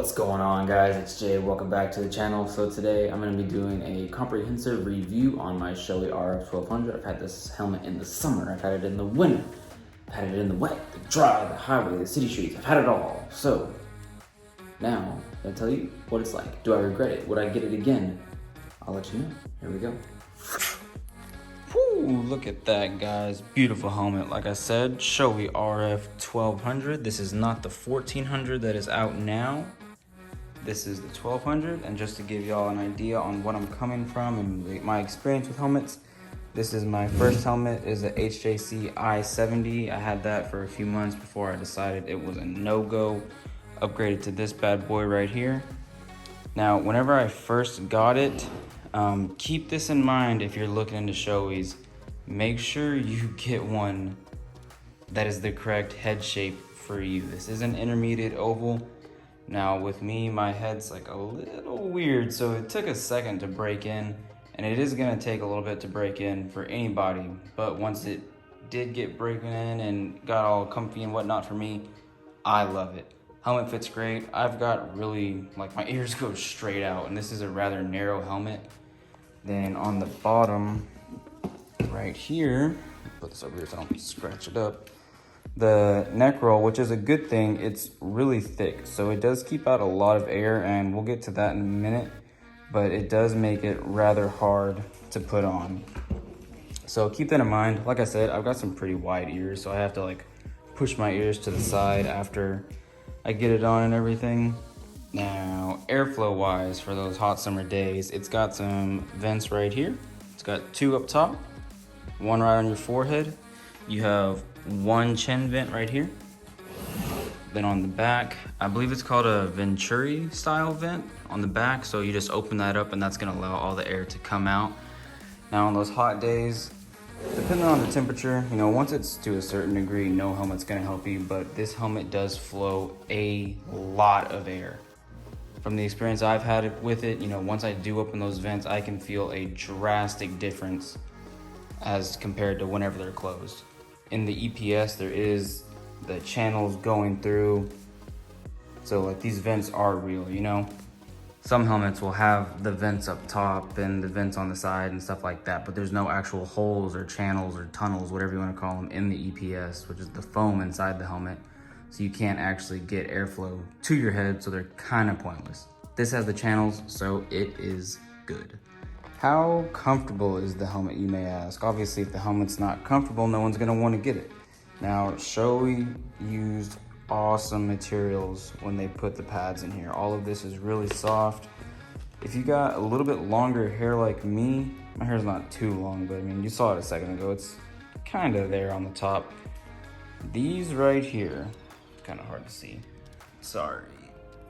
What's going on, guys? It's Jay. Welcome back to the channel. So today I'm going to be doing a comprehensive review on my Shoei RF-1200. I've had this helmet in the summer, I've had it in the winter, I've had it in the wet, the dry, the highway, the city streets. I've had it all. So now I'm going to tell you what it's like. Do I regret it? Would I get it again? I'll let you know. Here we go. Whew, look at that, guys. Beautiful helmet. Like I said, Shoei RF-1200. This is not the 1400 that is out now. This is the 1200, and just to give y'all an idea on what I'm coming from and my experience with helmets, this is my first helmet. Is a HJC I-70. I had that for a few months before I decided it was a no-go. Upgraded to this bad boy right here. Now, whenever I first got it, keep this in mind if you're looking into Shoei's. Make sure you get one that is the correct head shape for you. This is an intermediate oval. Now with me, my head's like a little weird, so it took a second to break in, and it is gonna take a little bit to break in for anybody, but once it did get breaking in and got all comfy and whatnot for me, I love it. Helmet fits great. I've got really, like, my ears go straight out, and this is a rather narrow helmet. Then on the bottom, right here, put this over here so I don't scratch it up. The neck roll, which is a good thing, it's really thick, so it does keep out a lot of air, and we'll get to that in a minute, but it does make it rather hard to put on. So keep that in mind. Like I said, I've got some pretty wide ears, so I have to like push my ears to the side after I get it on and everything. Now, airflow wise, for those hot summer days, it's got some vents right here. It's got two up top, one right on your forehead. You have one chin vent right here. Then on the back, I believe it's called a Venturi style vent on the back. So you just open that up and that's gonna allow all the air to come out. Now on those hot days, depending on the temperature, you know, once it's to a certain degree, no helmet's gonna help you, but this helmet does flow a lot of air. From the experience I've had with it, you know, once I do open those vents, I can feel a drastic difference as compared to whenever they're closed. In the EPS, there is the channels going through. So like these vents are real, you know? Some helmets will have the vents up top and the vents on the side and stuff like that, but there's no actual holes or channels or tunnels, whatever you wanna call them, in the EPS, which is the foam inside the helmet. So you can't actually get airflow to your head, so they're kind of pointless. This has the channels, so it is good. How comfortable is the helmet, you may ask? Obviously, if the helmet's not comfortable, no one's gonna wanna get it. Now, Shoei used awesome materials when they put the pads in here. All of this is really soft. If you got a little bit longer hair like me, my hair's not too long, but I mean, you saw it a second ago, it's kind of there on the top. These right here, kind of hard to see, sorry.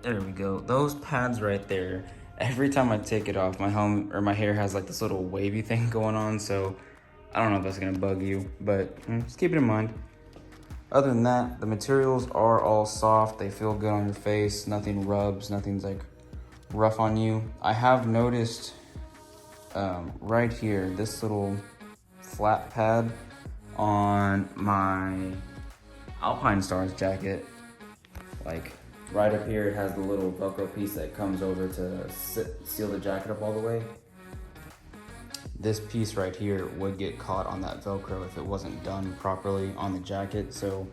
There we go, those pads right there, every time I take it off, my helmet or my hair has like this little wavy thing going on, so I don't know if that's gonna bug you, but just keep it in mind. Other than that, the materials are all soft, they feel good on your face, nothing rubs, nothing's like rough on you. I have noticed right here, this little flat pad on my Alpine Stars jacket, like right up here, it has the little Velcro piece that comes over to seal the jacket up all the way. This piece right here would get caught on that Velcro if it wasn't done properly on the jacket. So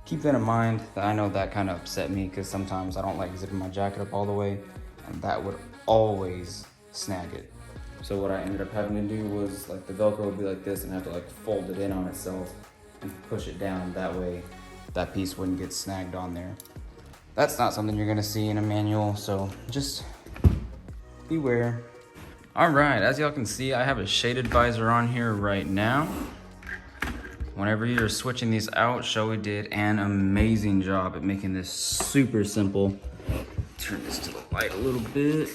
keep that in mind. I know that kind of upset me because sometimes I don't like zipping my jacket up all the way, and that would always snag it. So what I ended up having to do was, like, the Velcro would be like this and I have to like fold it in on itself and push it down. That way that piece wouldn't get snagged on there. That's not something you're gonna see in a manual, so just beware. All right, as y'all can see, I have a shaded visor on here right now. Whenever you're switching these out, Shoei did an amazing job at making this super simple. Turn this to the light a little bit.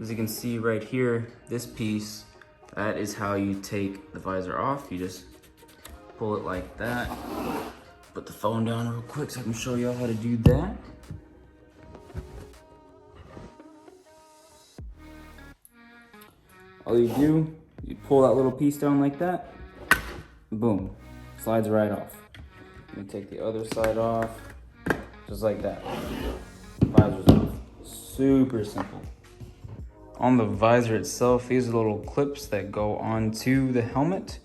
As you can see right here, this piece, that is how you take the visor off. You just pull it like that. Put the phone down real quick so I can show y'all how to do that. All you do, you pull that little piece down like that, boom, slides right off. Let me take the other side off, just like that. Visor's off. super simple. On the visor itself, these are little clips that go onto the helmet.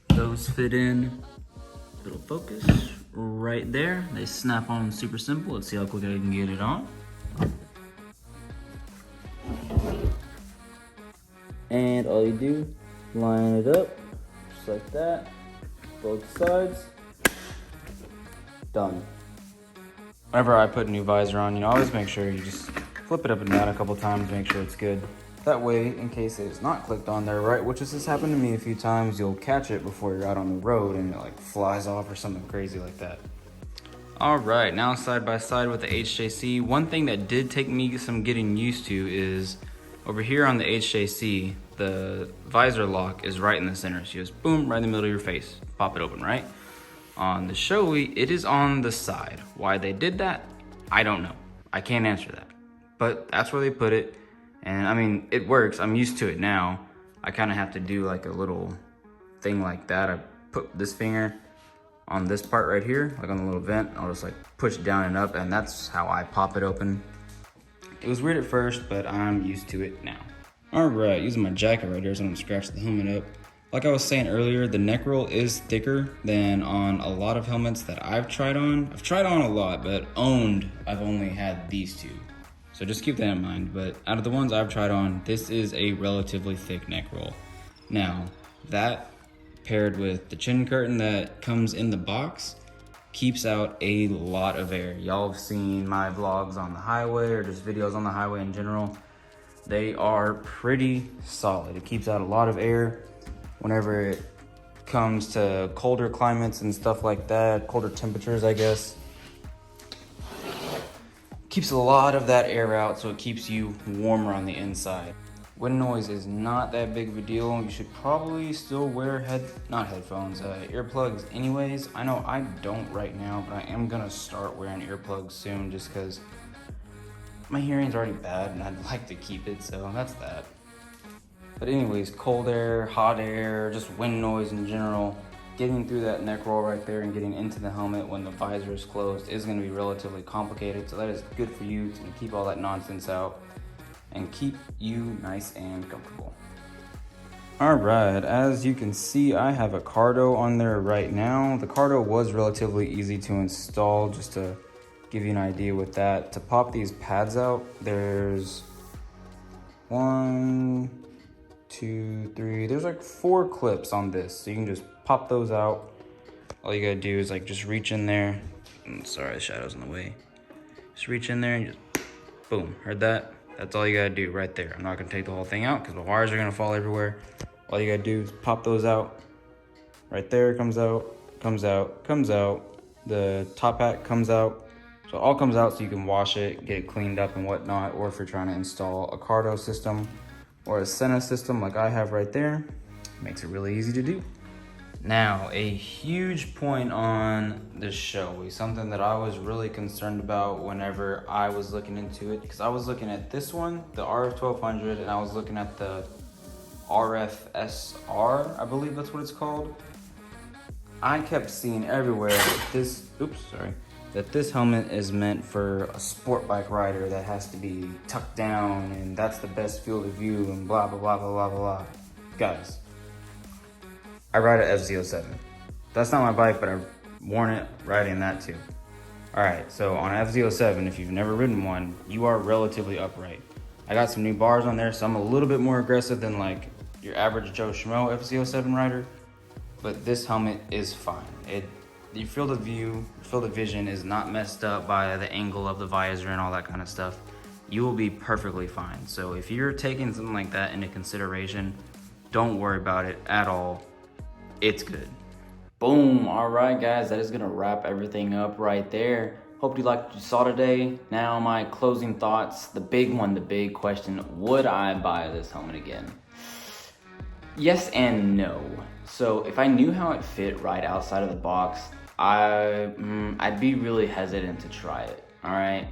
Those fit in, little focus right there. They snap on super simple. Let's see how quick I can get it on. And all you do, line it up, just like that, both sides, done. Whenever I put a new visor on, always make sure you just flip it up and down a couple times, make sure it's good. That way, in case it's not clicked on there right, which has happened to me a few times, you'll catch it before you're out on the road and it like flies off or something crazy like that. All right, now side by side with the HJC, one thing that did take me some getting used to is over here on the HJC, the visor lock is right in the center. So you just boom, right in the middle of your face, pop it open, right? On the Shoei, it is on the side. Why they did that, I don't know. I can't answer that, but that's where they put it. And I mean, it works, I'm used to it now. I kind of have to do like a little thing like that. I put this finger on this part right here, like on the little vent. I'll just like push down and up, and that's how I pop it open. It was weird at first, but I'm used to it now. All right, using my jacket right here so I don't scratch the helmet up. Like I was saying earlier, the neck roll is thicker than on a lot of helmets that I've tried on. I've tried on a lot, but owned, I've only had these two. So just keep that in mind. But out of the ones I've tried on, this is a relatively thick neck roll. Now, that paired with the chin curtain that comes in the box keeps out a lot of air. Y'all have seen my vlogs on the highway or just videos on the highway in general. They are pretty solid. It keeps out a lot of air whenever it comes to colder climates and stuff like that, colder temperatures, I guess. Keeps a lot of that air out, so it keeps you warmer on the inside. Wind noise is not that big of a deal. You should probably still wear earplugs anyways. I know I don't right now, but I am gonna start wearing earplugs soon just because my hearing's already bad and I'd like to keep it, so that's that. But anyways, cold air, hot air, just wind noise in general, getting through that neck roll right there and getting into the helmet when the visor is closed is gonna be relatively complicated, so that is good for you to keep all that nonsense out and keep you nice and comfortable. All right, as you can see, I have a Cardo on there right now. The Cardo was relatively easy to install, just to give you an idea with that. To pop these pads out, there's 1, 2, 3, there's like 4 clips on this. So you can just pop those out. All you gotta do is like just reach in there. Sorry, the shadow's in the way. Just reach in there and just boom, heard that? That's all you gotta do right there. I'm not gonna take the whole thing out because the wires are gonna fall everywhere. All you gotta do is pop those out. Right there, comes out, comes out, comes out. The top hat comes out. So it all comes out so you can wash it, get it cleaned up and whatnot. Or if you're trying to install a Cardo system or a Senna system like I have right there, it makes it really easy to do. Now, a huge point on the Shoei, something that I was really concerned about whenever I was looking into it, because I was looking at this one, the RF-1200, and I was looking at the RF-SR, I believe that's what it's called. I kept seeing everywhere that this helmet is meant for a sport bike rider that has to be tucked down and that's the best field of view and blah, blah, blah, blah, blah, blah. Guys, I ride an F-07. That's not my bike, but I've worn it riding that too. All right, so on an F-07, if you've never ridden one, you are relatively upright. I got some new bars on there, so I'm a little bit more aggressive than like your average Joe Schmo F-07 rider, but this helmet is fine. Your field of view, field of vision is not messed up by the angle of the visor and all that kind of stuff. You will be perfectly fine. So if you're taking something like that into consideration, don't worry about it at all. It's good. Boom. All right, guys, that is gonna wrap everything up right there. Hope you liked what you saw today. Now my closing thoughts, the big one, the big question, would I buy this helmet again? Yes and no. So if I knew how it fit right outside of the box, I'd be really hesitant to try it, all right?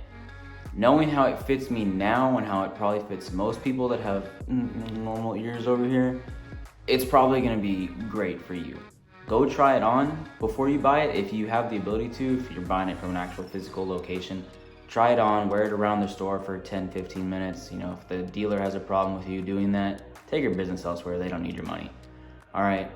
Knowing how it fits me now and how it probably fits most people that have normal ears over here, it's probably gonna be great for you. Go try it on before you buy it if you have the ability to, if you're buying it from an actual physical location. try it on, wear it around the store for 10-15 minutes. You know, if the dealer has a problem with you doing that, take your business elsewhere. They don't need your money. All right.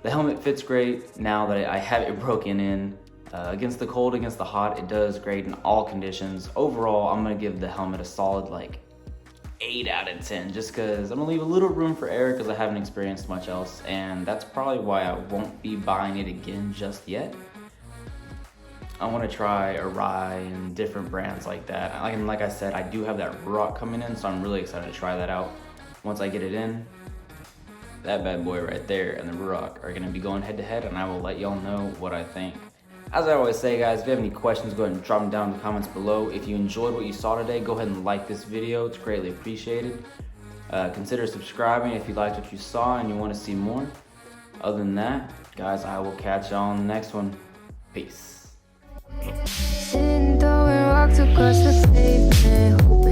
The helmet fits great now that I have it broken in. Against the cold, against the hot, it does great in all conditions. Overall, I'm gonna give the helmet a solid like 8 out of 10, just because I'm gonna leave a little room for error because I haven't experienced much else, and that's probably why I won't be buying it again just yet. I want to try Arai and different brands like that. And like I said, I do have that Rock coming in, so I'm really excited to try that out. Once I get it in, that bad boy right there and the Rock are gonna be going head to head, and I will let y'all know what I think. As I always say, guys, if you have any questions, go ahead and drop them down in the comments below. If you enjoyed what you saw today, go ahead and like this video. It's greatly appreciated. Consider subscribing if you liked what you saw and you want to see more. Other than that, guys, I will catch y'all on the next one. Peace. Sitting, throwing rocks across the pavement.